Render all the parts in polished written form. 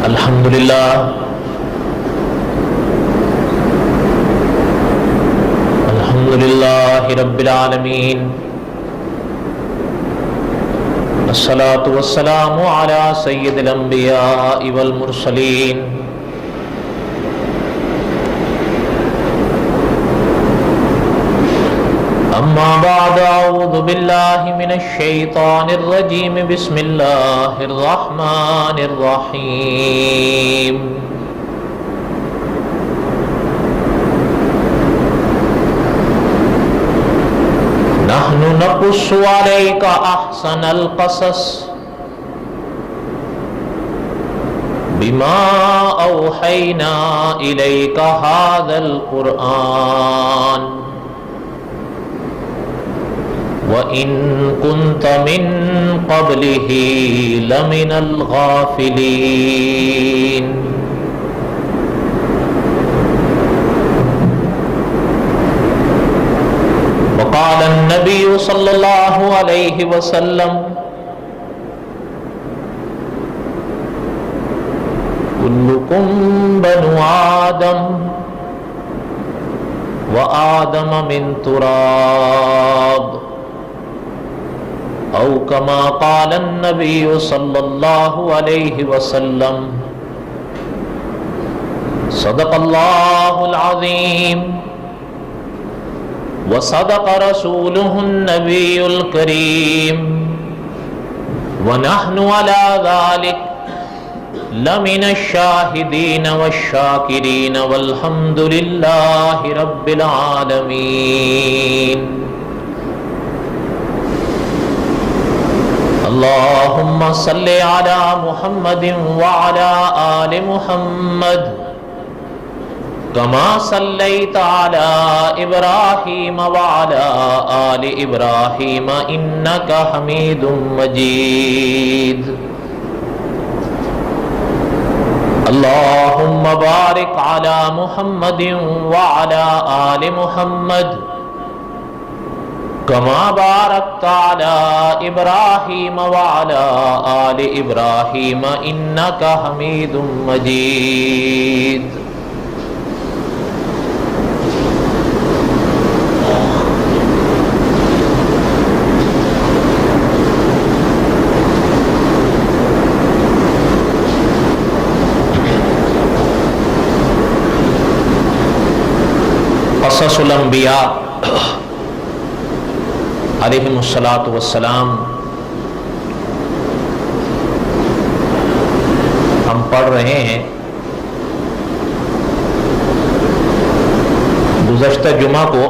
الحمدللہ رب العالمین، الصلاة والسلام علی سید الانبیاء والمرسلین، اما بعد، اعوذ باللہ من الشیطان الرجیم، بسم اللہ الرحمن الرحیم۔ نحن نقص علیک احسن القصص بما اوحینا الیک ھذا القرآن وَإِن كُنتَ مِن قَبْلِهِ لَمِنَ الْغَافِلِينَ۔ وقال النبي صلى الله عليه وسلم: كلكم بنو آدم وآدم من تراب، او کما قال النبی صلی اللہ علیہ وسلم۔ صدق اللہ العظیم وصدق رسولہ النبی الکریم، ونحن علی ذلک لمن الشاہدین والشاکرین، والحمد للہ رب العالمین۔ اللہم صل علی محمد وعلی آل محمد کما صلیت علی ابراہیم وعلی آل ابراہیم انکا حمید مجید۔ اللہم بارک علی محمد وعلی آل محمد کما بارکت علی ابراہیم وعلی آل ابراہیم انکا حمید مجید۔ قصص الانبیاء علیہم الصلاۃ والسلام ہم پڑھ رہے ہیں۔ گزشتہ جمعہ کو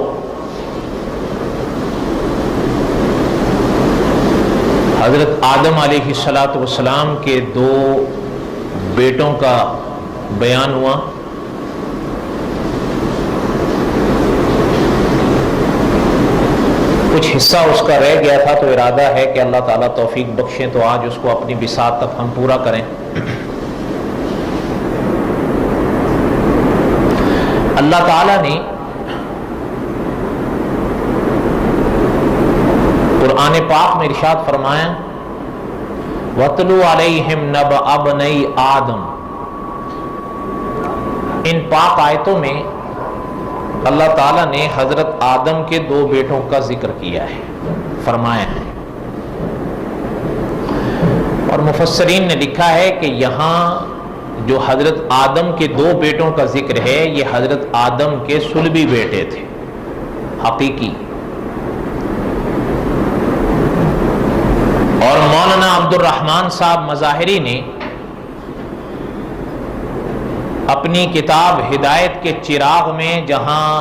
حضرت آدم علیہ الصلاۃ والسلام کے دو بیٹوں کا بیان ہوا۔ کچھ حصہ اس کا رہ گیا تھا، تو ارادہ ہے کہ اللہ تعالیٰ توفیق بخشیں تو آج اس کو اپنی بساط تک ہم پورا کریں۔ اللہ تعالیٰ نے قرآن پاک میں ارشاد فرمایا: وَاتْلُ عَلَيْهِمْ نَبَأَ ابْنَيْ آدم۔ ان پاک آیتوں میں اللہ تعالیٰ نے حضرت آدم کے دو بیٹوں کا ذکر کیا ہے، فرمایا ہے، اور مفسرین نے لکھا ہے کہ یہاں جو حضرت آدم کے دو بیٹوں کا ذکر ہے یہ حضرت آدم کے صلبی بیٹے تھے، حقیقی۔ اور مولانا عبد الرحمن صاحب مظاہری نے اپنی کتاب ہدایت کے چراغ میں جہاں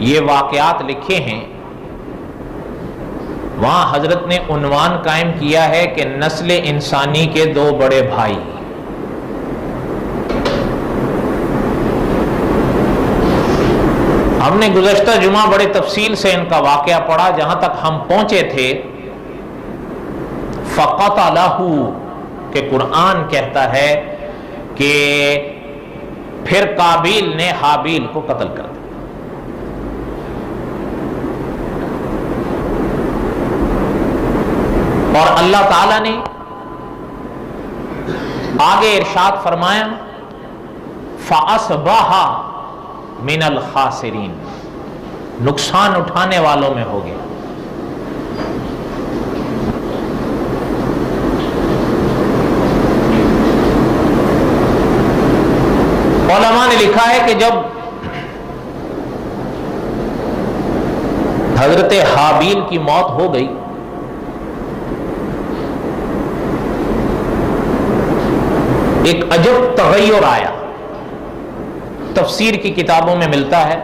یہ واقعات لکھے ہیں وہاں حضرت نے عنوان قائم کیا ہے کہ نسل انسانی کے دو بڑے بھائی۔ ہم نے گزشتہ جمعہ بڑے تفصیل سے ان کا واقعہ پڑھا، جہاں تک ہم پہنچے تھے فَقَتَلَهُ کہ قرآن کہتا ہے کہ پھر قابیل نے حابیل کو قتل کر دیا۔ اور اللہ تعالیٰ نے آگے ارشاد فرمایا فَأَصْبَحَ مِنَ الْخَاسِرِينَ، نقصان اٹھانے والوں میں ہو گیا۔ علماء نے لکھا ہے کہ جب حضرت حابیل کی موت ہو گئی ایک عجب تغیر آیا، تفسیر کی کتابوں میں ملتا ہے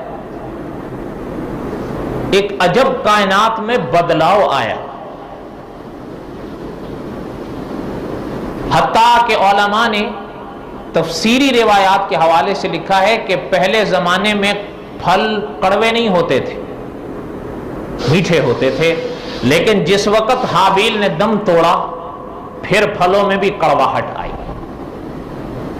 ایک عجب کائنات میں بدلاؤ آیا، حتیٰ کہ علماء نے تفسیری روایات کے حوالے سے لکھا ہے کہ پہلے زمانے میں پھل کڑوے نہیں ہوتے تھے، میٹھے ہوتے تھے، لیکن جس وقت حابیل نے دم توڑا پھر پھلوں میں بھی کڑواہٹ آئی،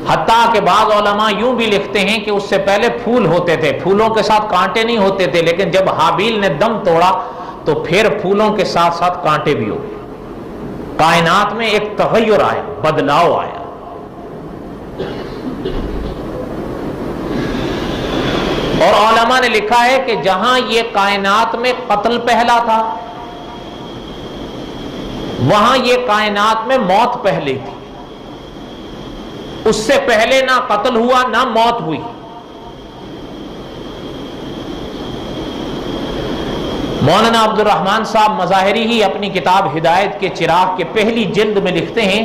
حتیٰ کہ بعض علماء یوں بھی لکھتے ہیں کہ اس سے پہلے پھول ہوتے تھے، پھولوں کے ساتھ کانٹے نہیں ہوتے تھے، لیکن جب حابیل نے دم توڑا تو پھر پھولوں کے ساتھ ساتھ کانٹے بھی ہو گئے۔ کائنات میں ایک تغیر آیا، بدلاؤ آیا۔ اور علماء نے لکھا ہے کہ جہاں یہ کائنات میں قتل پہلا تھا وہاں یہ کائنات میں موت پہلے تھی، اس سے پہلے نہ قتل ہوا نہ موت ہوئی۔ مولانا عبد الرحمن صاحب مظاہری ہی اپنی کتاب ہدایت کے چراغ کے پہلی جلد میں لکھتے ہیں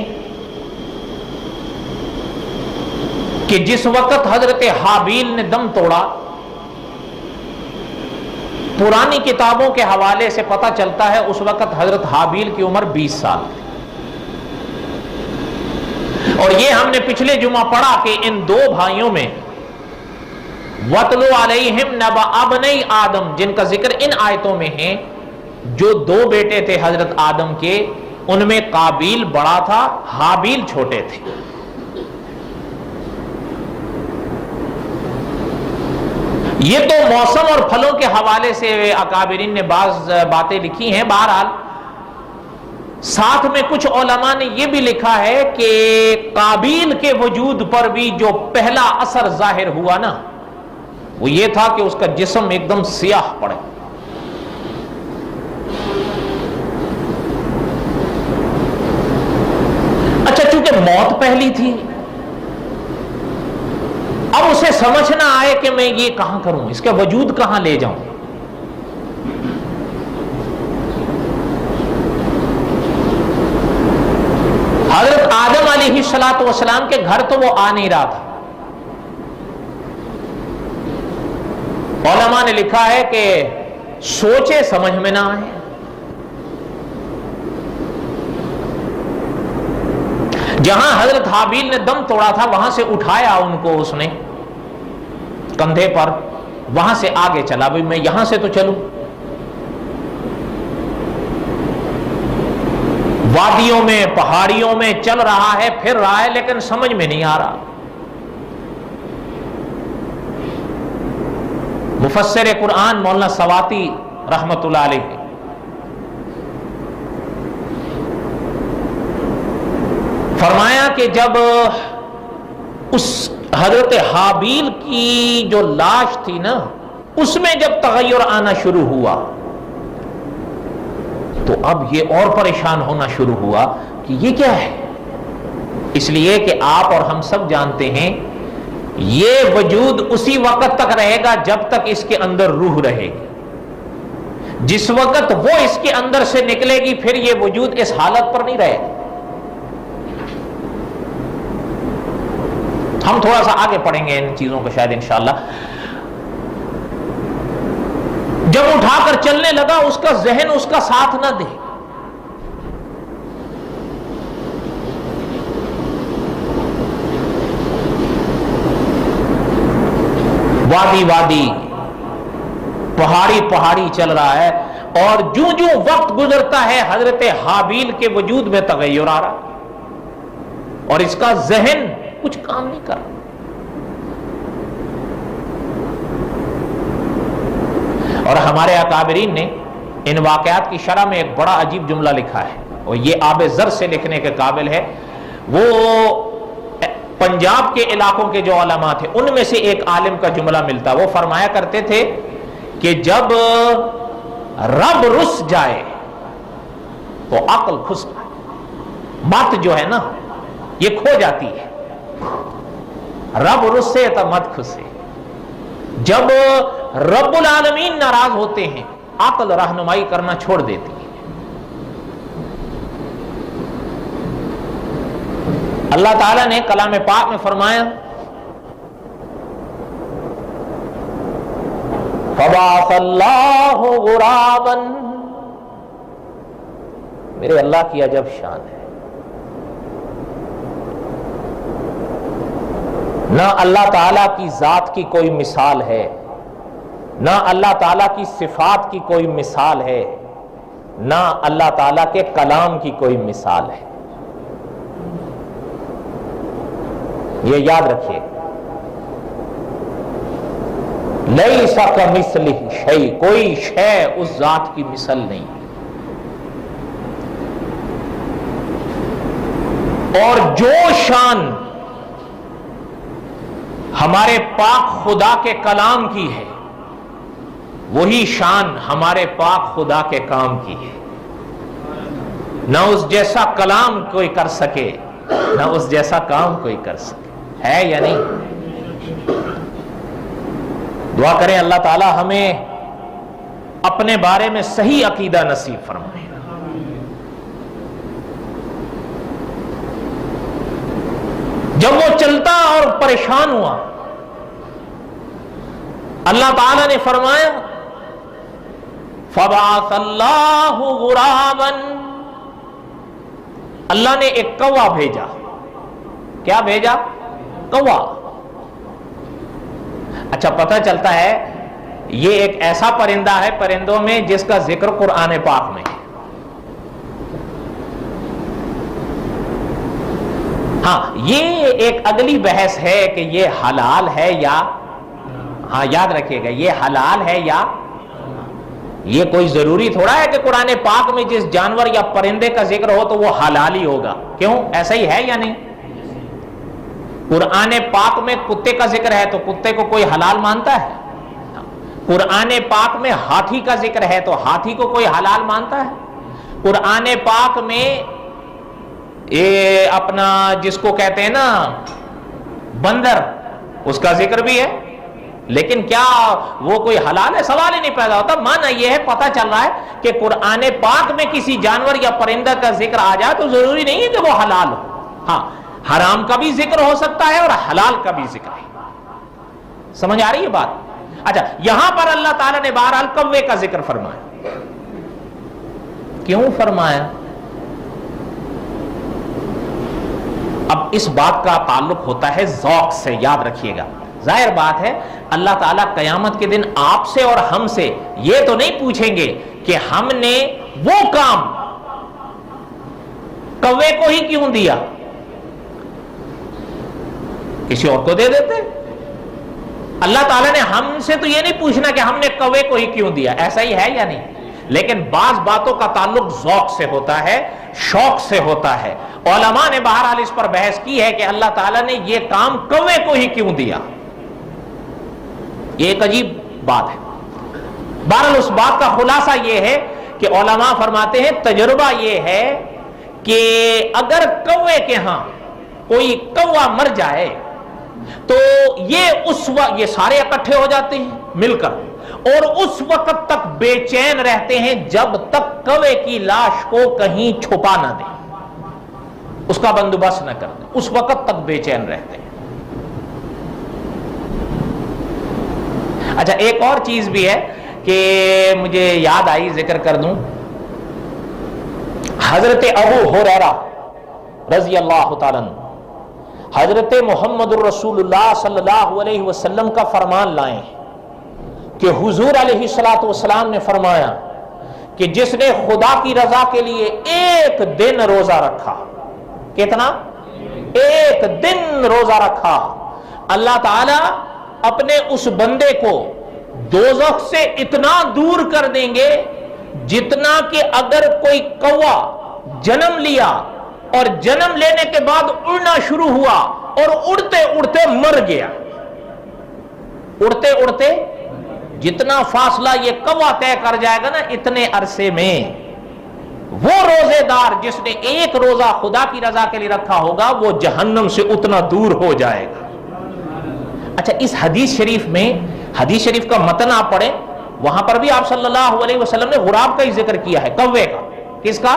کہ جس وقت حضرت حابیل نے دم توڑا پرانی کتابوں کے حوالے سے پتہ چلتا ہے اس وقت حضرت حابیل کی عمر 20 سال تھی، اور یہ ہم نے پچھلے جمعہ پڑھا کہ ان دو بھائیوں میں وَاتْلُ عَلَيْهِمْ نَبَأَ ابْنَيْ آدم جن کا ذکر ان آیتوں میں ہے، جو دو بیٹے تھے حضرت آدم کے، ان میں قابیل بڑا تھا، حابیل چھوٹے تھے۔ یہ تو موسم اور پھلوں کے حوالے سے اکابرین نے بعض باتیں لکھی ہیں، بہرحال ساتھ میں کچھ علماء نے یہ بھی لکھا ہے کہ قابیل کے وجود پر بھی جو پہلا اثر ظاہر ہوا نا وہ یہ تھا کہ اس کا جسم ایک دم سیاہ پڑے۔ اچھا، چونکہ موت پہلی تھی اب اسے سمجھ نہ آئے کہ میں یہ کہاں کروں، اس کا وجود کہاں لے جاؤں۔ حضرت آدم علیہ السلام کے گھر تو وہ آ نہیں رہا تھا۔ علماء نے لکھا ہے کہ سوچے سمجھ میں نہ آئے، جہاں حضرت حابیل نے دم توڑا تھا وہاں سے اٹھایا ان کو اس نے کندھے پر، وہاں سے آگے چلا، بھئی میں یہاں سے تو چلوں، وادیوں میں پہاڑیوں میں چل رہا ہے، پھر رہا ہے، لیکن سمجھ میں نہیں آ رہا۔ مفسر قرآن مولانا سواتی رحمت اللہ علیہ فرمایا کہ جب اس حضرت حابیل کی جو لاش تھی نا اس میں جب تغیر آنا شروع ہوا تو اب یہ اور پریشان ہونا شروع ہوا کہ یہ کیا ہے، اس لیے کہ آپ اور ہم سب جانتے ہیں یہ وجود اسی وقت تک رہے گا جب تک اس کے اندر روح رہے گی، جس وقت وہ اس کے اندر سے نکلے گی پھر یہ وجود اس حالت پر نہیں رہے گا۔ ہم تھوڑا سا آگے پڑھیں گے ان چیزوں کو شاید انشاءاللہ۔ جب اٹھا کر چلنے لگا اس کا ذہن اس کا ساتھ نہ دے، وادی وادی پہاڑی پہاڑی چل رہا ہے، اور جو جو وقت گزرتا ہے حضرت حابیل کے وجود میں تغیر آ رہا اور اس کا ذہن کچھ کام نہیں کر رہا۔ اور ہمارے اکابرین نے ان واقعات کی شرح میں ایک بڑا عجیب جملہ لکھا ہے اور یہ آب زر سے لکھنے کے قابل ہے۔ وہ پنجاب کے علاقوں کے جو علماء تھے ان میں سے ایک عالم کا جملہ ملتا، وہ فرمایا کرتے تھے کہ جب رب رس جائے تو عقل کھس جائے، مت جو ہے نا یہ کھو جاتی ہے، رب رسے تو مت کھسے۔ جب رب العالمین ناراض ہوتے ہیں عقل رہنمائی کرنا چھوڑ دیتی ہے۔ اللہ تعالیٰ نے کلام پاک میں فرمایا فَبَعَثَ اللَّهُ غُرَابًا، میرے اللہ کی عجب شان ہے، نہ اللہ تعالیٰ کی ذات کی کوئی مثال ہے، نہ اللہ تعالیٰ کی صفات کی کوئی مثال ہے، نہ اللہ تعالیٰ کے کلام کی کوئی مثال ہے۔ یہ یاد رکھیے، لیس کمثلہ شیء، کوئی شے اس ذات کی مثل نہیں۔ اور جو شان ہمارے پاک خدا کے کلام کی ہے وہی شان ہمارے پاک خدا کے کام کی ہے۔ نہ اس جیسا کلام کوئی کر سکے نہ اس جیسا کام کوئی کر سکے، ہے یا نہیں؟ دعا کریں اللہ تعالی ہمیں اپنے بارے میں صحیح عقیدہ نصیب فرمائے۔ جب وہ چلتا اور پریشان ہوا اللہ تعالی نے فرمایا فَبَعَثَ اللَّهُ غُرَابًا، اللہ نے ایک کوا بھیجا۔ کیا بھیجا؟ کوا۔ اچھا، پتہ چلتا ہے یہ ایک ایسا پرندہ ہے پرندوں میں جس کا ذکر قرآن پاک میں ہے۔ ہاں، یہ ایک اگلی بحث ہے کہ یہ حلال ہے یا، ہاں یاد رکھیے گا، یہ حلال ہے یا، یہ کوئی ضروری تھوڑا ہے کہ قرآن پاک میں جس جانور یا پرندے کا ذکر ہو تو وہ حلال ہی ہوگا۔ کیوں؟ ایسا ہی ہے یا نہیں؟ قرآن پاک میں کتے کا ذکر ہے تو کتے کو کوئی حلال مانتا ہے؟ قرآن پاک میں ہاتھی کا ذکر ہے تو ہاتھی کو کوئی حلال مانتا ہے؟ قرآن پاک میں یہ اپنا جس کو کہتے ہیں نا بندر، اس کا ذکر بھی ہے، لیکن کیا وہ کوئی حلال ہے؟ سوال ہی نہیں پیدا ہوتا۔ معنی یہ ہے، پتہ چل رہا ہے کہ قرآن پاک میں کسی جانور یا پرندہ کا ذکر آ جائے تو ضروری نہیں ہے کہ وہ حلال ہو۔ ہاں، حرام کا بھی ذکر ہو سکتا ہے اور حلال کا بھی ذکر ہے۔ سمجھ آ رہی ہے بات؟ اچھا، یہاں پر اللہ تعالیٰ نے بہرحال کوے کا ذکر فرمایا۔ کیوں فرمایا؟ اب اس بات کا تعلق ہوتا ہے ذوق سے، یاد رکھیے گا۔ ظاہر بات ہے اللہ تعالیٰ قیامت کے دن آپ سے اور ہم سے یہ تو نہیں پوچھیں گے کہ ہم نے وہ کام کوے کو ہی کیوں دیا، کسی اور کو دے دیتے۔ اللہ تعالیٰ نے ہم سے تو یہ نہیں پوچھنا کہ ہم نے کوے کو ہی کیوں دیا، ایسا ہی ہے یا نہیں؟ لیکن بعض باتوں کا تعلق ذوق سے ہوتا ہے، شوق سے ہوتا ہے۔ علماء نے بہرحال اس پر بحث کی ہے کہ اللہ تعالیٰ نے یہ کام کوے کو ہی کیوں دیا۔ یہ ایک عجیب بات ہے۔ بہرحال اس بات کا خلاصہ یہ ہے کہ علماء فرماتے ہیں تجربہ یہ ہے کہ اگر کوے کے ہاں کوئی کوا مر جائے تو یہ سارے اکٹھے ہو جاتے ہیں مل کر، اور اس وقت تک بے چین رہتے ہیں جب تک کوے کی لاش کو کہیں چھپا نہ دیں، اس کا بندوبست نہ کر دیں، اس وقت تک بے چین رہتے ہیں۔ اچھا، ایک اور چیز بھی ہے کہ مجھے یاد آئی، ذکر کر دوں۔ حضرت ابو ہریرہ رضی اللہ تعالیٰ عنہ حضرت محمد الرسول اللہ صلی اللہ علیہ وسلم کا فرمان لائے ہیں کہ حضور علیہ الصلوۃ والسلام نے فرمایا کہ جس نے خدا کی رضا کے لیے ایک دن روزہ رکھا، کتنا؟ ایک دن روزہ رکھا، اللہ تعالی اپنے اس بندے کو دوزخ سے اتنا دور کر دیں گے جتنا کہ اگر کوئی کوا جنم لیا اور جنم لینے کے بعد اڑنا شروع ہوا اور اڑتے اڑتے مر گیا. اڑتے اڑتے جتنا فاصلہ یہ کوا طے کر جائے گا نا اتنے عرصے میں، وہ روزے دار جس نے ایک روزہ خدا کی رضا کے لیے رکھا ہوگا وہ جہنم سے اتنا دور ہو جائے گا. اچھا، اس حدیث شریف میں، حدیث شریف کا متن آپ پڑھیں، وہاں پر بھی آپ صلی اللہ علیہ وسلم نے غراب کا ہی ذکر کیا ہے، کوے کا. کس کا؟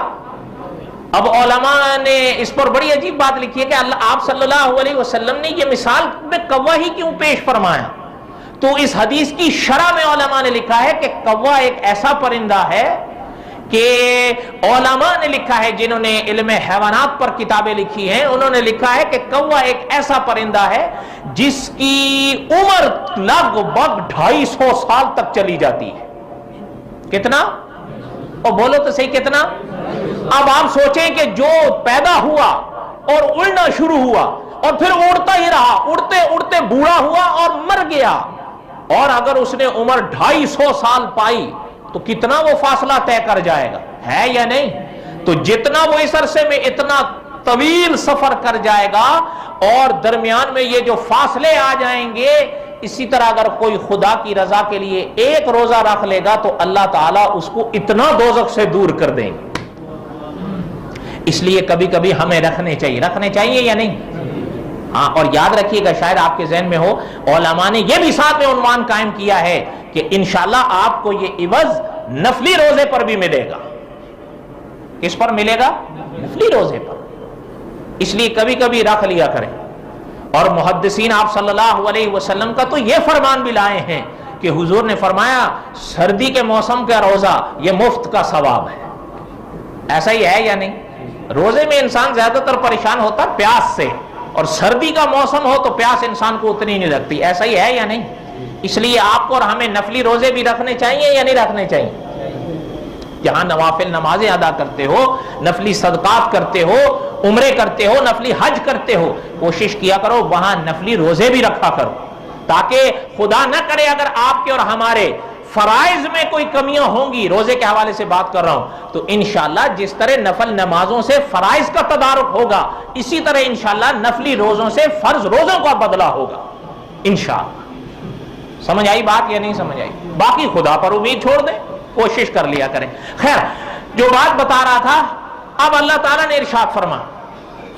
اب علماء نے اس پر بڑی عجیب بات لکھی ہے کہ آپ صلی اللہ علیہ وسلم نے یہ مثال میں کوا ہی کیوں پیش فرمایا؟ تو اس حدیث کی شرح میں علماء نے لکھا ہے کہ کوا ایک ایسا پرندہ ہے کہ علماء نے لکھا ہے، جنہوں نے علم حیوانات پر کتابیں لکھی ہیں، انہوں نے لکھا ہے کہ کوا ایک ایسا پرندہ ہے جس کی عمر لگ بھگ 250 سال تک چلی جاتی ہے. کتنا؟ اور بولو تو صحیح، کتنا؟ اب آپ سوچیں کہ جو پیدا ہوا اور اڑنا شروع ہوا اور پھر اڑتا ہی رہا، اڑتے اڑتے بوڑھا ہوا اور مر گیا، اور اگر اس نے عمر 250 سال پائی تو کتنا وہ فاصلہ طے کر جائے گا، ہے یا نہیں؟ تو جتنا وہ اس عرصے میں اتنا طویل سفر کر جائے گا، اور درمیان میں یہ جو فاصلے آ جائیں گے، اسی طرح اگر کوئی خدا کی رضا کے لیے ایک روزہ رکھ لے گا تو اللہ تعالیٰ اس کو اتنا دوزخ سے دور کر دیں گے. اس لیے کبھی کبھی ہمیں رکھنے چاہیے یا نہیں؟ ہاں، اور یاد رکھیے گا، شاید آپ کے ذہن میں ہو، علماء نے یہ بھی ساتھ میں عنوان قائم کیا ہے کہ انشاءاللہ آپ کو یہ عوض نفلی روزے پر بھی ملے گا. کس پر ملے گا؟ نفلی روزے پر. اس لیے کبھی کبھی رکھ لیا کریں. اور محدثین آپ صلی اللہ علیہ وسلم کا تو یہ فرمان بھی لائے ہیں کہ حضور نے فرمایا سردی کے موسم کا روزہ یہ مفت کا ثواب ہے. ایسا ہی ہے یا نہیں؟ روزے میں انسان زیادہ تر پریشان ہوتا پیاس سے، اور سردی کا موسم ہو تو پیاس انسان کو اتنی نہیں لگتی. ایسا ہی ہے یا نہیں؟ اس لیے آپ کو اور ہمیں نفلی روزے بھی رکھنے چاہیے یا نہیں رکھنے چاہیے؟ جہاں نوافل نمازیں ادا کرتے ہو، نفلی صدقات کرتے ہو، عمرے کرتے ہو، نفلی حج کرتے ہو، کوشش کیا کرو وہاں نفلی روزے بھی رکھا کرو، تاکہ خدا نہ کرے اگر آپ کے اور ہمارے فرائض میں کوئی کمیاں ہوں گی، روزے کے حوالے سے بات کر رہا ہوں، تو انشاءاللہ جس طرح نفل نمازوں سے فرائض کا تدارک ہوگا، اسی طرح انشاءاللہ نفلی روزوں سے فرض روزوں کا بدلہ ہوگا انشاءاللہ. سمجھ آئی بات یا نہیں سمجھ آئی؟ باقی خدا پر امید چھوڑ دیں، کوشش کر لیا کریں. خیر، جو بات بتا رہا تھا، اب اللہ تعالیٰ نے ارشاد فرما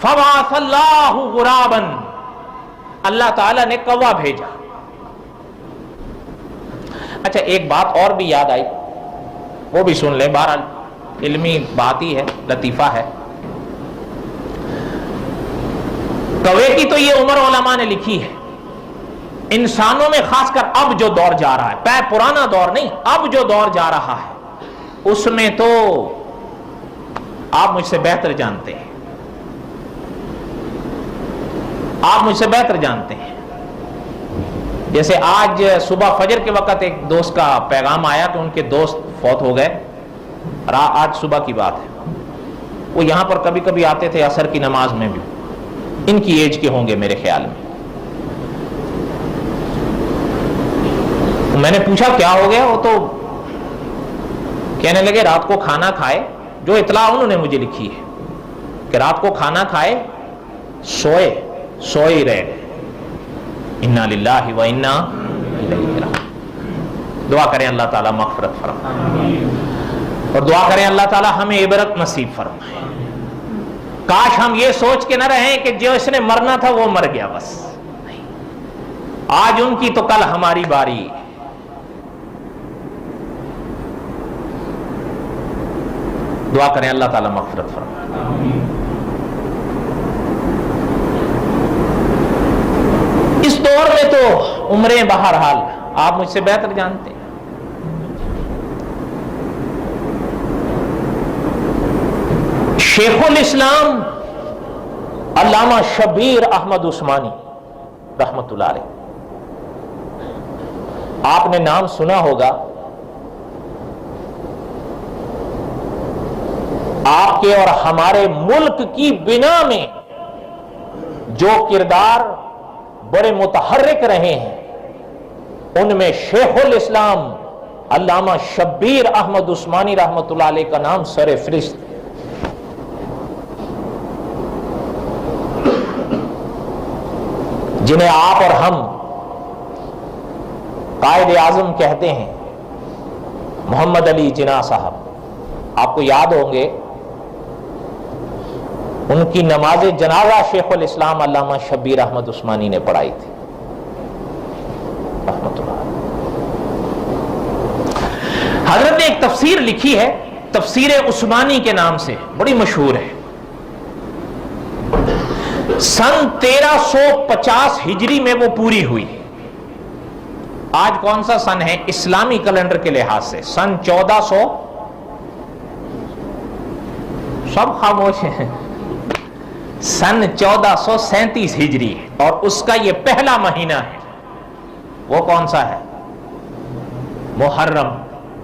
فَبَعَثَ اللَّهُ غُرَابًا، اللہ تعالیٰ نے کوا بھیجا. اچھا، ایک بات اور بھی یاد آئی، وہ بھی سن لیں، بہرحال علمی بات ہی ہے، لطیفہ ہے. کوے کی تو یہ عمر علماء نے لکھی ہے. انسانوں میں خاص کر اب جو دور جا رہا ہے، پرانا دور نہیں، اب جو دور جا رہا ہے، اس میں تو آپ مجھ سے بہتر جانتے ہیں، آپ مجھ سے بہتر جانتے ہیں. جیسے آج صبح فجر کے وقت ایک دوست کا پیغام آیا کہ ان کے دوست فوت ہو گئے، آج صبح کی بات ہے. وہ یہاں پر کبھی کبھی آتے تھے عصر کی نماز میں بھی، ان کی ایج کے ہوں گے میرے خیال میں. میں نے پوچھا کیا ہو گیا، وہ تو کہنے لگے رات کو کھانا کھائے، جو اطلاع انہوں نے مجھے لکھی ہے کہ رات کو کھانا کھائے، سوئے ہی رہ گئے. انا للہ و انا الیہ راجعون. دعا کریں اللہ تعالیٰ مغفرت فرمائے، اور دعا کریں اللہ تعالیٰ ہمیں عبرت نصیب فرمائے. کاش ہم یہ سوچ کے نہ رہیں کہ جو اس نے مرنا تھا وہ مر گیا بس. آج ان کی تو کل ہماری باری. دعا کریں اللہ تعالیٰ مغفرت فرمائے. اس دور میں تو عمریں بہرحال آپ مجھ سے بہتر جانتے ہیں. شیخ الاسلام علامہ شبیر احمد عثمانی رحمت اللہ علیہ، آپ نے نام سنا ہوگا. آپ کے اور ہمارے ملک کی بنا میں جو کردار بڑے متحرک رہے ہیں، ان میں شیخ الاسلام علامہ شبیر احمد عثمانی رحمت اللہ علیہ کا نام سر فہرست. جنہیں آپ اور ہم قائد اعظم کہتے ہیں، محمد علی جناح صاحب، آپ کو یاد ہوں گے ان کی نماز جنازہ شیخ الاسلام علامہ شبیر احمد عثمانی نے پڑھائی تھی رحمۃ اللہ۔ حضرت نے ایک تفسیر لکھی ہے، تفسیر عثمانی کے نام سے، بڑی مشہور ہے۔ سن 1350 ہجری میں وہ پوری ہوئی۔ آج کون سا سن ہے اسلامی کیلنڈر کے لحاظ سے؟ سن 1400، سب خاموش ہیں، سن 1437 ہجری ہے، اور اس کا یہ پہلا مہینہ ہے۔ وہ کون سا ہے؟ محرم۔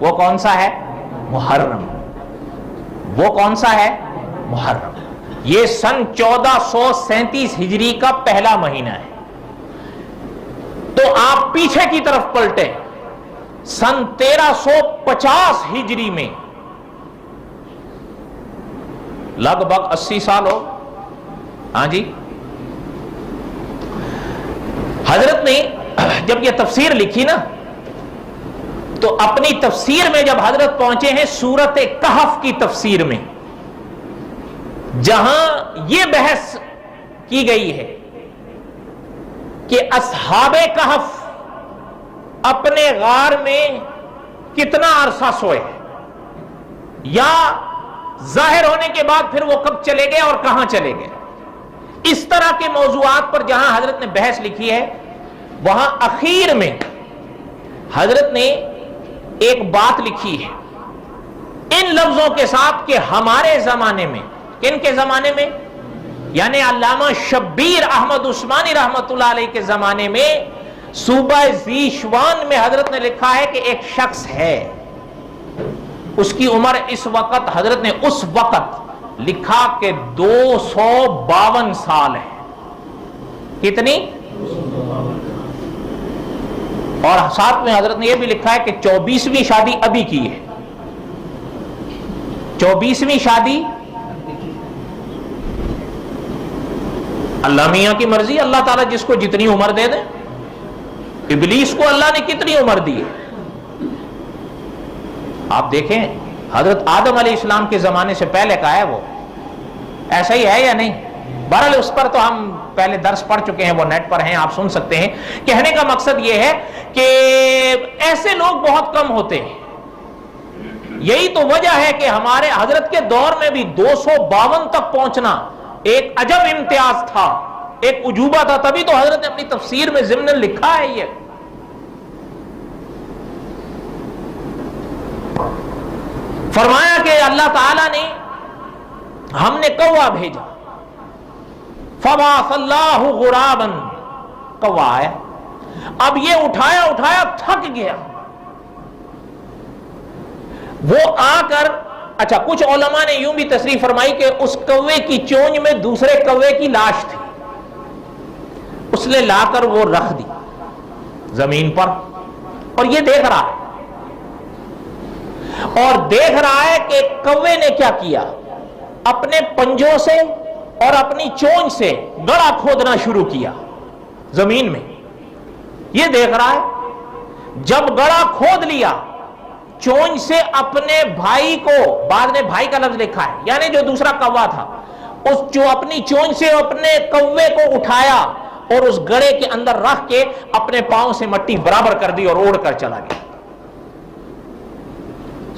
وہ کون سا ہے؟ محرم۔ وہ کون سا ہے؟ محرم۔ یہ سن 1437 ہجری کا پہلا مہینہ ہے۔ تو آپ پیچھے کی طرف پلٹے، سن 1350 ہجری میں، لگ بھگ 80 سال ہو۔ ہاں جی، حضرت نے جب یہ تفسیر لکھی نا، تو اپنی تفسیر میں جب حضرت پہنچے ہیں سورت کہف کی تفسیر میں، جہاں یہ بحث کی گئی ہے کہ اصحاب کہف اپنے غار میں کتنا عرصہ سوئے، یا ظاہر ہونے کے بعد پھر وہ کب چلے گئے اور کہاں چلے گئے، اس طرح کے موضوعات پر جہاں حضرت نے بحث لکھی ہے، وہاں اخیر میں حضرت نے ایک بات لکھی ہے ان لفظوں کے ساتھ کہ ہمارے زمانے میں، کن کے زمانے میں؟ یعنی علامہ شبیر احمد عثمانی رحمت اللہ علیہ کے زمانے میں صوبہ زیشوان میں حضرت نے لکھا ہے کہ ایک شخص ہے، اس کی عمر اس وقت، حضرت نے اس وقت لکھا کہ 252 سال ہے۔ کتنی؟ اور ساتھ میں حضرت نے یہ بھی لکھا ہے کہ 24ویں شادی ابھی کی ہے، 24ویں شادی اللہ میاں کی مرضی، اللہ تعالیٰ جس کو جتنی عمر دے دے۔ ابلیس کو اللہ نے کتنی عمر دی ہے؟ آپ دیکھیں حضرت آدم علیہ السلام کے زمانے سے پہلے کا ہے، وہ ایسا ہی ہے یا نہیں؟ بہرحال اس پر تو ہم پہلے درس پڑھ چکے ہیں، وہ نیٹ پر ہیں، آپ سن سکتے ہیں۔ کہنے کا مقصد یہ ہے کہ ایسے لوگ بہت کم ہوتے ہیں۔ یہی تو وجہ ہے کہ ہمارے حضرت کے دور میں بھی 252 تک پہنچنا ایک عجب امتیاز تھا، ایک عجوبہ تھا، تبھی تو حضرت نے اپنی تفسیر میں ضمن لکھا ہے یہ۔ فرمایا کہ اللہ تعالیٰ نے، ہم نے کوا بھیجا، فبعث اللہ غرابا، کوا آیا، اب یہ اٹھایا تھک گیا، وہ آ کر، اچھا کچھ علماء نے یوں بھی تصریح فرمائی کہ اس کوے کی چونچ میں دوسرے کوے کی لاش تھی، اس نے لا کر وہ رکھ دی زمین پر، اور یہ دیکھ رہا ہے، اور دیکھ رہا ہے کہ کوے نے کیا کیا، اپنے پنجوں سے اور اپنی چونچ سے گڑھا کھودنا شروع کیا زمین میں۔ یہ دیکھ رہا ہے، جب گڑھا کھود لیا چونچ سے اپنے بھائی کو، بعد نے بھائی کا لفظ لکھا ہے، یعنی جو دوسرا کوا تھا، اس جو اپنی چونچ سے اپنے کوے کو اٹھایا اور اس گڑھے کے اندر رکھ کے اپنے پاؤں سے مٹی برابر کر دی اور اڑ کر چلا گیا۔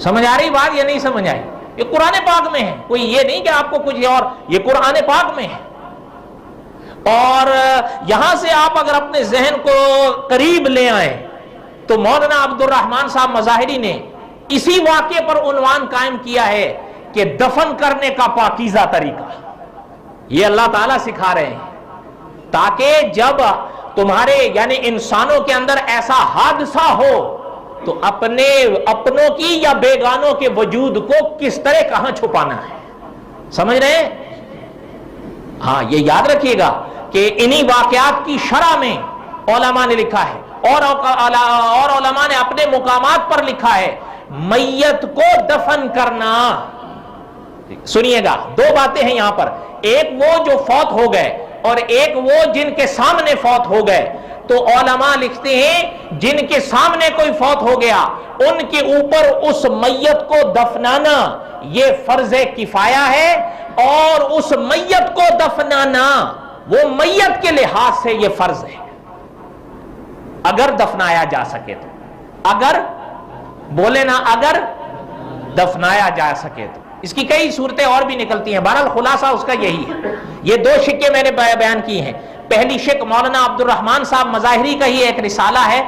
سمجھ آ رہی بات یا نہیں سمجھ آئی؟ یہ قرآن پاک میں ہے، کوئی یہ نہیں کہ آپ کو کچھ اور، یہ قرآن پاک میں ہے۔ اور یہاں سے آپ اگر اپنے ذہن کو قریب لے آئیں تو مولانا عبد الرحمن صاحب مظاہری نے اسی واقعے پر عنوان قائم کیا ہے کہ دفن کرنے کا پاکیزہ طریقہ، یہ اللہ تعالیٰ سکھا رہے ہیں تاکہ جب تمہارے یعنی انسانوں کے اندر ایسا حادثہ ہو تو اپنوں کی یا بیگانوں کے وجود کو کس طرح کہاں چھپانا ہے، سمجھ رہے ہیں؟ ہاں یہ یاد رکھیے گا کہ انہی واقعات کی شرح میں علماء نے لکھا ہے، اور علماء نے اپنے مقامات پر لکھا ہے، میت کو دفن کرنا۔ سنیے گا، دو باتیں ہیں یہاں پر، ایک وہ جو فوت ہو گئے، اور ایک وہ جن کے سامنے فوت ہو گئے. تو علماء لکھتے ہیں جن کے سامنے کوئی فوت ہو گیا ان کے اوپر اس میت کو دفنانا یہ فرض کفایہ ہے، اور اس میت کو دفنانا وہ میت کے لحاظ سے یہ فرض ہے اگر دفنایا جا سکے تو. اگر بولے نا، اگر دفنایا جا سکے تو. اس کی کئی صورتیں اور بھی نکلتی ہیں. بہرحال خلاصہ اس کا یہی ہے. یہ دو شکے میں نے بیان کی ہیں. پہلی شک مولانا عبد الرحمن صاحب مظاہری کا ہی ایک رسالہ ہے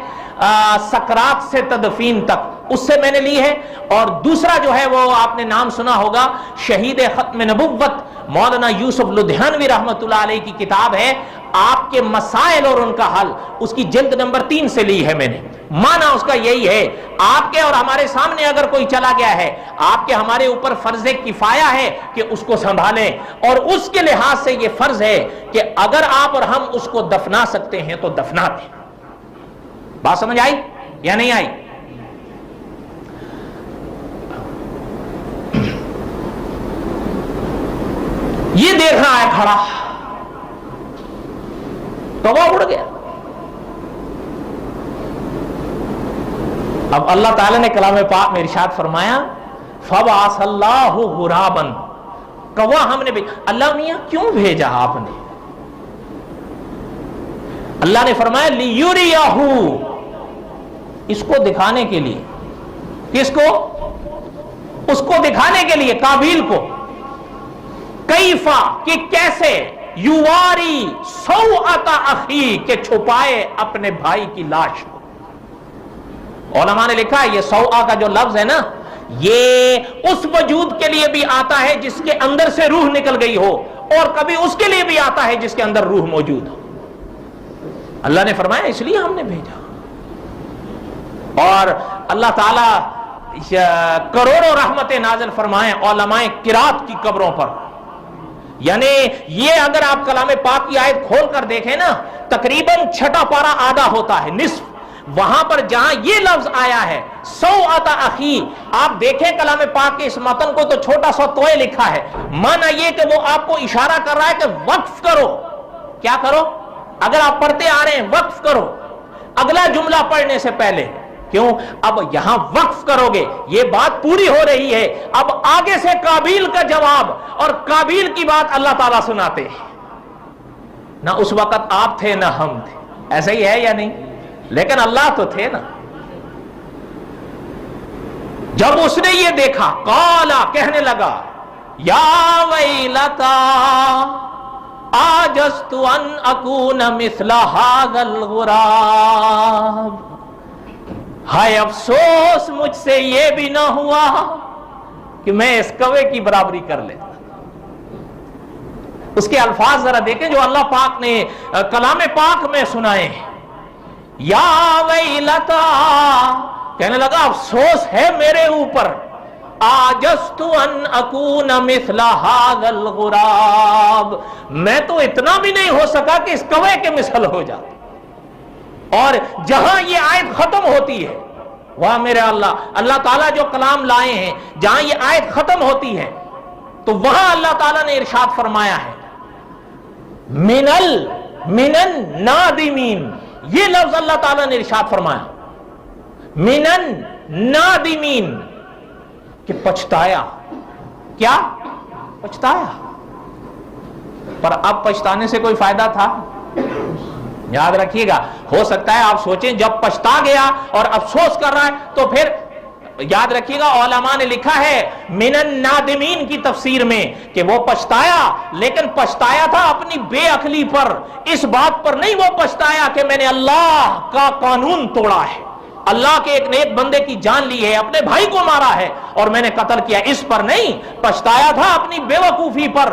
سکرات سے تدفین تک، اس سے میں نے لی ہے. اور دوسرا جو ہے وہ آپ نے نام سنا ہوگا شہید ختم نبوت مولانا یوسف لدھیانوی رحمۃ اللہ علیہ کی کتاب ہے آپ کے مسائل اور ان کا حل، اس کی جلد نمبر 3 سے لی ہے میں نے. معنی اس کا یہی ہے آپ کے اور ہمارے سامنے اگر کوئی چلا گیا ہے، آپ کے ہمارے اوپر فرض کفایہ ہے کہ اس کو سنبھالیں، اور اس کے لحاظ سے یہ فرض ہے کہ اگر آپ اور ہم اس کو دفنا سکتے ہیں تو دفنا دیں. بات سمجھ آئی یا نہیں آئی؟ یہ دیکھ رہا ہے کھڑا تو وہ اڑ گیا. اب اللہ تعالیٰ نے کلام پاک میں ارشاد فرمایا فَبَعَثَ اللَّهُ غُرَابًا، کوا ہم نے اللہ میاں کیوں بھیجا آپ نے؟ اللہ نے فرمایا لِيُرِيَهُ، اس کو دکھانے کے لیے. کس کو؟ اس کو دکھانے کے لیے، قابیل کو. کیفا، کہ کیسے، یواری سوءۃ اخی، کہ چھپائے اپنے بھائی کی لاش کو. علماء نے لکھا ہے یہ سوء کا جو لفظ ہے نا، یہ اس وجود کے لیے بھی آتا ہے جس کے اندر سے روح نکل گئی ہو، اور کبھی اس کے لیے بھی آتا ہے جس کے اندر روح موجود ہو. اللہ نے فرمایا اس لیے ہم نے بھیجا. اور اللہ تعالیٰ کروڑوں رحمتیں نازل فرمائیں علماء قرات کی قبروں پر. یعنی یہ اگر آپ کلام پاک کی آیت کھول کر دیکھیں نا، تقریباً چھٹا پارا آدھا ہوتا ہے، نصف. وہاں پر جہاں یہ لفظ آیا ہے سوءۃ اخی، آپ دیکھیں کلام پاک کے اس متن کو تو چھوٹا سا توئے لکھا ہے. معنی یہ کہ وہ آپ کو اشارہ کر رہا ہے کہ وقف کرو. کیا کرو؟ اگر آپ پڑھتے آ رہے ہیں وقف کرو اگلا جملہ پڑھنے سے پہلے. کیوں؟ اب یہاں وقف کرو گے، یہ بات پوری ہو رہی ہے. اب آگے سے قابیل کا جواب اور قابیل کی بات اللہ تعالیٰ سناتے ہیں. نہ اس وقت آپ تھے نہ ہم تھے، ایسا ہی ہے یا نہیں؟ لیکن اللہ تو تھے نا. جب اس نے یہ دیکھا قالا، کہنے لگا یا ویلتا عجزت ان اکون مثل ھذا الغراب، ہائے افسوس مجھ سے یہ بھی نہ ہوا کہ میں اس کوے کی برابری کر لیتا. اس کے الفاظ ذرا دیکھیں جو اللہ پاک نے کلام پاک میں سنائے ہیں. یا ویلتا، کہنے لگا افسوس ہے میرے اوپر، عجزت ان اکون مثل ھذا الغراب، میں تو اتنا بھی نہیں ہو سکا کہ اس کوے کے مثل ہو جاتا. اور جہاں یہ آیت ختم ہوتی ہے، واہ میرے اللہ تعالیٰ جو کلام لائے ہیں، جہاں یہ آیت ختم ہوتی ہے تو وہاں اللہ تعالیٰ نے ارشاد فرمایا ہے من النادمین. یہ لفظ اللہ تعالیٰ نے ارشاد فرمایا من النادمین، کہ پچھتایا. کیا؟ پچھتایا. پر اب پچھتانے سے کوئی فائدہ تھا؟ یاد رکھیے گا. ہو سکتا ہے آپ سوچیں جب پچھتا گیا اور افسوس کر رہا ہے تو پھر یاد رکھیے گا علماء نے لکھا ہے من النادمین کی تفسیر میں کہ وہ پچھتایا، لیکن پچھتایا تھا اپنی بے عقلی پر. اس بات پر نہیں وہ پچھتایا کہ میں نے اللہ کا قانون توڑا ہے، اللہ کے ایک نیک بندے کی جان لی ہے، اپنے بھائی کو مارا ہے اور میں نے قتل کیا، اس پر نہیں. پچھتایا تھا اپنی بے وقوفی پر.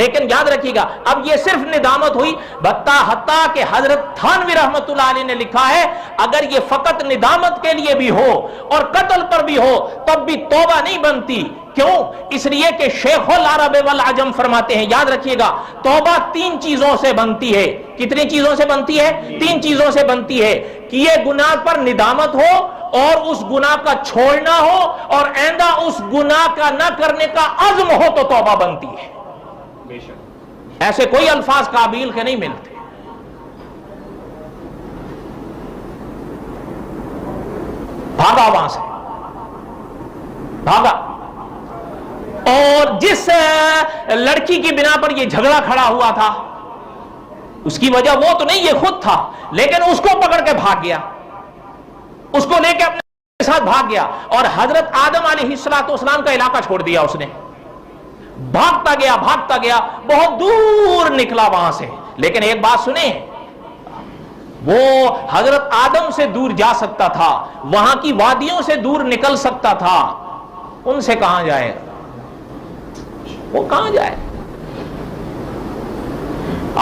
لیکن یاد رکھیے گا اب یہ صرف ندامت ہوئی، حتیٰ کہ حضرت تھانوی رحمت اللہ علیہ نے لکھا ہے اگر یہ فقط ندامت کے لیے بھی ہو اور قتل پر بھی ہو تب بھی توبہ نہیں بنتی. کیوں؟ اس لیے کہ شیخ العرب والعجم فرماتے ہیں، یاد رکھیے گا توبہ 3 چیزوں سے بنتی ہے. کتنی چیزوں سے بنتی ہے؟ 3 چیزوں سے بنتی ہے. کیے گناہ پر ندامت ہو، اور اس گناہ کا چھوڑنا ہو، اور آئندہ اس گناہ کا نہ کرنے کا عزم ہو تو توبہ بنتی ہے. ایسے کوئی الفاظ قابیل کے نہیں ملتے. بھاگا وہاں سے، بھاگا. اور جس لڑکی کی بنا پر یہ جھگڑا کھڑا ہوا تھا اس کی وجہ وہ تو نہیں، یہ خود تھا، لیکن اس کو پکڑ کے بھاگ گیا، اس کو لے کے اپنے ساتھ بھاگ گیا اور حضرت آدم علیہ السلام کا علاقہ چھوڑ دیا اس نے. بھاگتا گیا بہت دور نکلا وہاں سے. لیکن ایک بات سنیں، وہ حضرت آدم سے دور جا سکتا تھا، وہاں کی وادیوں سے دور نکل سکتا تھا، ان سے کہاں جائے؟ وہ کہاں جائے؟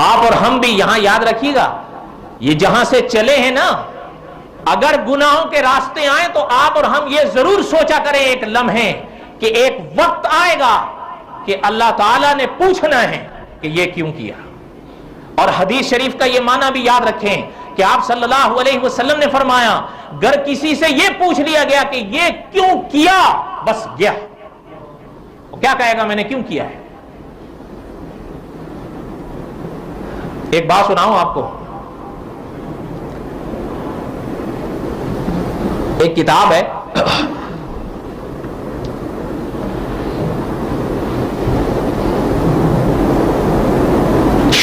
آپ اور ہم بھی یہاں یاد رکھیے گا، یہ جہاں سے چلے ہیں نا، اگر گناہوں کے راستے آئیں تو آپ اور ہم یہ ضرور سوچا کریں ایک لمحے کہ ایک وقت آئے گا کہ اللہ تعالیٰ نے پوچھنا ہے کہ یہ کیوں کیا. اور حدیث شریف کا یہ معنی بھی یاد رکھیں کہ آپ صلی اللہ علیہ وسلم نے فرمایا، اگر کسی سے یہ پوچھ لیا گیا کہ یہ کیوں کیا، بس گیا. وہ کیا کہے گا؟ میں نے کیوں کیا ہے. ایک بات سناؤں آپ کو، ایک کتاب ہے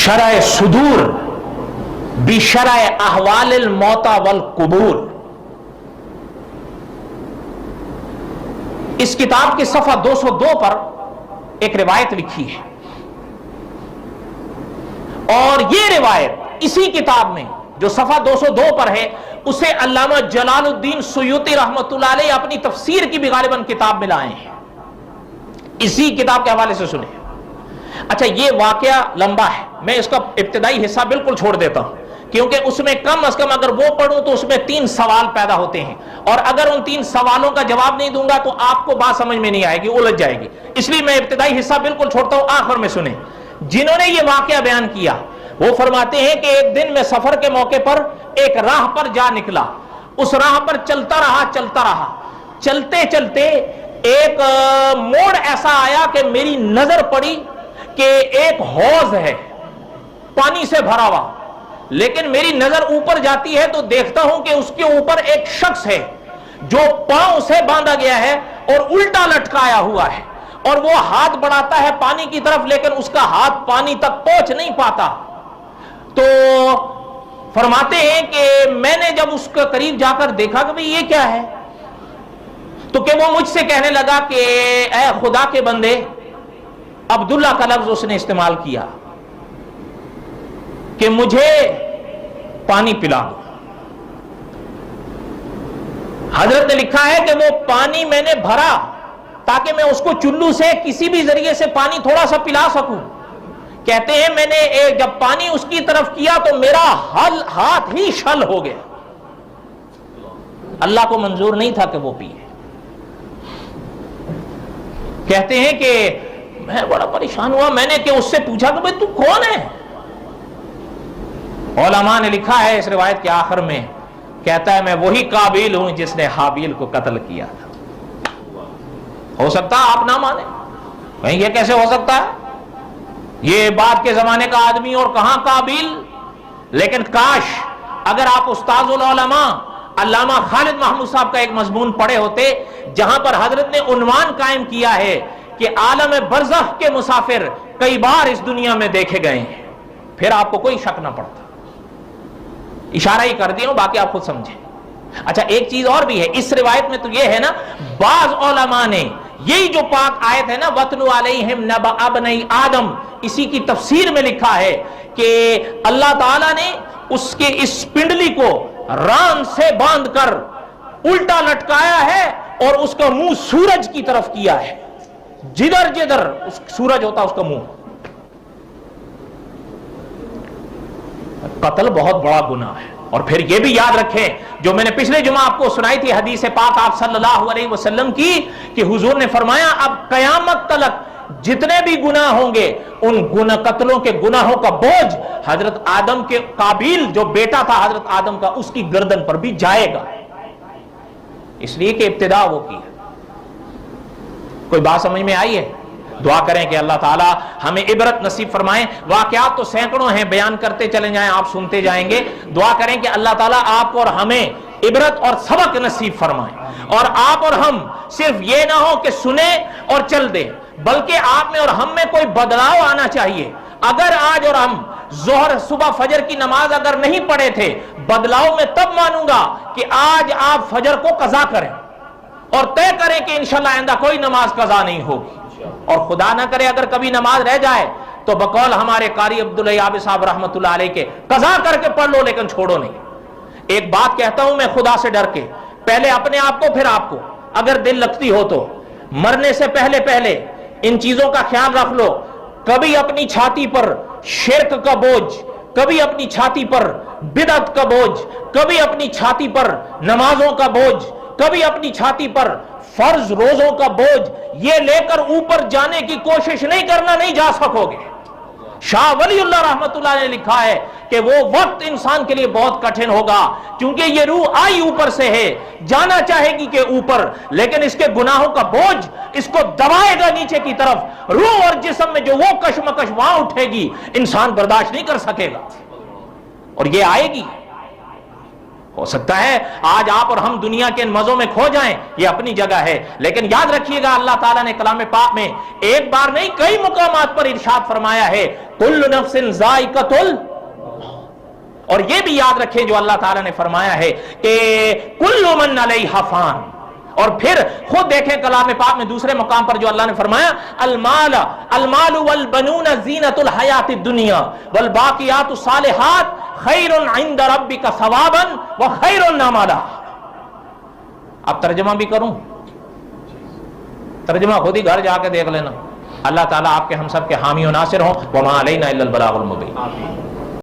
شرح صدور بشرح احوال الموتى والقبور. اس کتاب کے صفحہ 202 پر ایک روایت لکھی ہے، اور یہ روایت اسی کتاب میں جو صفحہ 202 پر ہے، اسے علامہ جلال الدین سیوطی رحمۃ اللہ علیہ اپنی تفسیر کی بھی غالباً کتاب میں لائے ہیں. اسی کتاب کے حوالے سے سنیں. اچھا، یہ واقعہ لمبا ہے، میں اس کا ابتدائی حصہ بالکل چھوڑ دیتا ہوں، کیونکہ اس میں کم از کم اگر وہ پڑھوں تو اس میں 3 سوال پیدا ہوتے ہیں، اور اگر ان 3 سوالوں کا جواب نہیں دوں گا تو آپ کو بات سمجھ میں نہیں آئے گی، الجھ جائے گی. اس لیے میں ابتدائی حصہ بالکل چھوڑتا ہوں، آخر میں سنیں. جنہوں نے یہ واقعہ بیان کیا وہ فرماتے ہیں کہ ایک دن میں سفر کے موقع پر ایک راہ پر جا نکلا. اس راہ پر چلتا رہا، چلتے چلتے ایک موڑ ایسا آیا کہ میری نظر پڑی کہ ایک حوض ہے پانی سے بھرا ہوا، لیکن میری نظر اوپر جاتی ہے تو دیکھتا ہوں کہ اس کے اوپر ایک شخص ہے جو پاؤں سے باندھا گیا ہے اور الٹا لٹکایا ہوا ہے، اور وہ ہاتھ بڑھاتا ہے پانی کی طرف، لیکن اس کا ہاتھ پانی تک پہنچ نہیں پاتا. تو فرماتے ہیں کہ میں نے جب اس کے قریب جا کر دیکھا کہ یہ کیا ہے، تو کہ وہ مجھ سے کہنے لگا کہ اے خدا کے بندے، عبداللہ کا لفظ اس نے استعمال کیا کہ مجھے پانی پلا دو. حضرت نے لکھا ہے کہ وہ پانی میں نے بھرا تاکہ میں اس کو چلو سے کسی بھی ذریعے سے پانی تھوڑا سا پلا سکوں. کہتے ہیں میں نے جب پانی اس کی طرف کیا تو میرا ہاتھ ہی شل ہو گیا. اللہ کو منظور نہیں تھا کہ وہ پیے. کہتے ہیں کہ میں بڑا پریشان ہوا، میں نے کہ اس سے پوچھا کہ بھئی تو کون ہے؟ علماء نے لکھا ہے اس روایت کے آخر میں، کہتا ہے میں وہی قابیل ہوں جس نے حابیل کو قتل کیا تھا. ہو سکتا ہے آپ نہ مانیں، کہیں یہ کیسے ہو سکتا ہے، یہ بعد کے زمانے کا آدمی اور کہاں قابیل. لیکن کاش اگر آپ استاذ العلماء علامہ خالد محمود صاحب کا ایک مضمون پڑھے ہوتے جہاں پر حضرت نے عنوان قائم کیا ہے کہ عالم برزخ کے مسافر کئی بار اس دنیا میں دیکھے گئے ہیں، پھر آپ کو کوئی شک نہ پڑتا. اشارہ ہی کر دیا ہوں، باقی آپ خود سمجھیں. اچھا، ایک چیز اور بھی ہے اس روایت میں، تو یہ ہے نا، بعض علماء نے یہی جو پاک آیت ہے نا وَاتْلُ عَلَيْهِمْ نَبَأَ ابْنَيْ آدم، اسی کی تفسیر میں لکھا ہے کہ اللہ تعالیٰ نے اس کے اس پنڈلی کو ران سے باندھ کر الٹا لٹکایا ہے اور اس کا منہ سورج کی طرف کیا ہے، جدھر جدھر سورج ہوتا اس کا منہ. قتل بہت بڑا گناہ ہے. اور پھر یہ بھی یاد رکھیں جو میں نے پچھلے جمعہ آپ کو سنائی تھی حدیث پاک آپ صلی اللہ علیہ وسلم کی، کہ حضور نے فرمایا اب قیامت تلک جتنے بھی گناہ ہوں گے ان قتلوں کے گناہوں کا بوجھ حضرت آدم کے قابیل جو بیٹا تھا حضرت آدم کا، اس کی گردن پر بھی جائے گا، اس لیے کہ ابتدا وہ کی ہے. کوئی بات سمجھ میں آئی ہے؟ دعا کریں کہ اللہ تعالیٰ ہمیں عبرت نصیب فرمائیں. واقعات تو سینکڑوں ہیں, بیان کرتے چلے جائیں, آپ سنتے جائیں گے. دعا کریں کہ اللہ تعالیٰ آپ اور ہمیں عبرت اور سبق نصیب فرمائیں, اور آپ اور ہم صرف یہ نہ ہو کہ سنیں اور چل دیں, بلکہ آپ میں اور ہم میں کوئی بدلاؤ آنا چاہیے. اگر آج اور ہم ظہر صبح فجر کی نماز اگر نہیں پڑھے تھے, بدلاؤ میں تب مانوں گا کہ آج آپ فجر کو قضا کریں اور طے کریں کہ انشاءاللہ آئندہ کوئی نماز قضا نہیں ہوگی. اور خدا نہ کرے اگر کبھی نماز رہ جائے تو بقول ہمارے قاری عبداللہ صاحب رحمۃ اللہ علیہ کے, قضا کر کے پڑھ لو لیکن چھوڑو نہیں. ایک بات کہتا ہوں میں خدا سے ڈر کے, پہلے اپنے آپ کو پھر آپ کو, اگر دل لگتی ہو تو مرنے سے پہلے ان چیزوں کا خیال رکھ لو. کبھی اپنی چھاتی پر شرک کا بوجھ, کبھی اپنی چھاتی پر بدعت کا بوجھ, کبھی اپنی چھاتی پر نمازوں کا بوجھ, کبھی اپنی چھاتی پر فرض روزوں کا بوجھ یہ لے کر اوپر جانے کی کوشش نہیں کرنا, نہیں جا سکو گے. شاہ ولی اللہ رحمت اللہ نے لکھا ہے کہ وہ وقت انسان کے لیے بہت کٹھن ہوگا, کیونکہ یہ روح آئی اوپر سے ہے, جانا چاہے گی کہ اوپر, لیکن اس کے گناہوں کا بوجھ اس کو دبائے گا نیچے کی طرف. روح اور جسم میں جو وہ کشمکش وہاں اٹھے گی, انسان برداشت نہیں کر سکے گا, اور یہ آئے گی. ہو سکتا ہے آج آپ اور ہم دنیا کے ان مزوں میں کھو جائیں, یہ اپنی جگہ ہے, لیکن یاد رکھیے گا اللہ تعالیٰ نے کلام پاک میں ایک بار نہیں کئی مقامات پر ارشاد فرمایا ہے کل نفس ذائقۃ الموت. اور یہ بھی یاد رکھیں جو اللہ تعالیٰ نے فرمایا ہے کہ کل من علیہا فان. اور پھر خود دیکھیں کلام پاک میں دوسرے مقام پر جو اللہ نے فرمایا المال والبنون زینۃ الحیات الدنیا والباقیات الصالحات خیر عند ربک ثوابا وخیر نامالا. اب ترجمہ بھی کروں, ترجمہ خود ہی گھر جا کے دیکھ لینا. اللہ تعالیٰ آپ کے ہم سب کے حامی و ناصر ہوں. وما علینا الا البلاغ المبین.